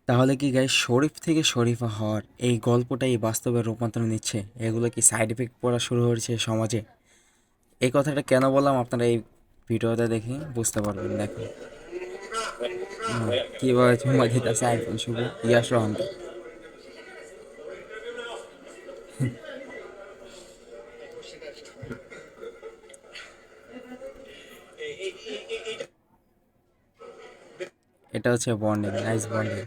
তাহলে কি গাইস শরীফ থেকে শরীফা হওয়ার এই গল্পটাই বাস্তবে রূপান্তর নিচ্ছে? এগুলো কি সাইড ইফেক্ট পড়া শুরু হয়েছে সমাজে? এই কথাটা কেন বললাম আপনারা এই ভিডিওটা দেখে বুঝতে পারবেন। দেখো কিভাবে চুম্মা দিতেছে আইফোন শুভ ইয়াস রহমানকে। এটা হচ্ছে বন্ডিং, নাইস বন্ডিং।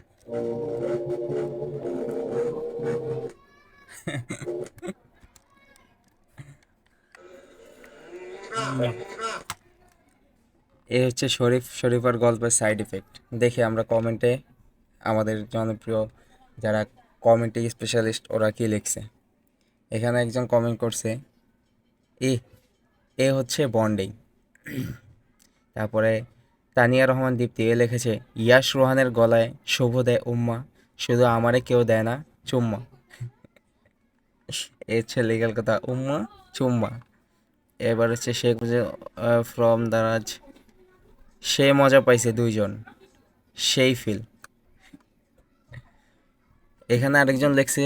এই হচ্ছে শরীফ শরীফার গল্পের সাইড ইফেক্ট। দেখে আমরা কমেন্টে আমাদের জনপ্রিয় যারা কমেন্টে স্পেশালিস্ট ওরা কি লিখছে। এখানে একজন কমেন্ট করছে, এ এ হচ্ছে বন্ডিং। তারপরে তানিয়া রহমান দীপ্তি এ লিখেছে, ইয়াশ রোহানের গলায় শুভ দেয় উম্মা, শুধু আমারে কেউ দেয় না চুম্মা। এ হচ্ছে লিগাল কথা, উম্মা চুম্মা। এবার হচ্ছে শেখ মুজিব ফ্রম দারাজ, সে মজা পাইছে দুইজন, সেই ফিল। এখানে আরেকজন লিখছে,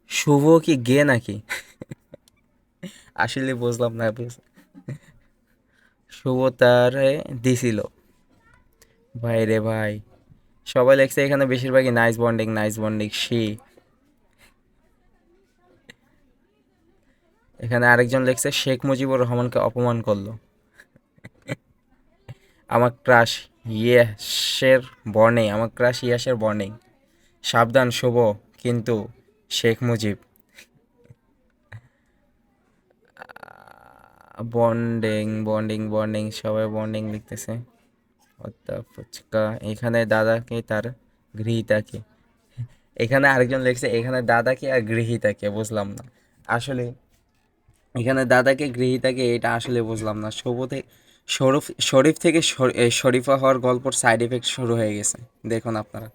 শুভ কি গে নাকি? আসলে বুঝলাম না। শুভ তারে দিছিল। ভাই রে ভাই, সবাই লেখছে এখানে বেশিরভাগই নাইস বন্ডিং, নাইস বন্ডিং সি। এখানে আরেকজন লেখছে, শেখ মুজিবুর রহমানকে অপমান করলো। আমার ক্রাশ ইয়াসের বর্ণে, আমার ক্রাশ ইয়াসের বর্ণে, সাবধান শুভ কিন্তু Sheikh Mujib. Bonding bonding bonding, সবাই বন্ডিং লিখতেছে। অত্যা ফুচকা। এখানে দাদাকে তার গৃহীতাকে। এখানে আরেকজন লিখছে, এখানে দাদাকে আর গৃহীতাকে বুঝলাম না আসলে। এখানে দাদাকে গৃহীতাকে এটা আসলে বুঝলাম না। শুভ থেকে শরীফ থেকে শরীফা হওয়ার গল্পর সাইড এফেক্ট শুরু হয়ে গেছে, দেখুন আপনারা।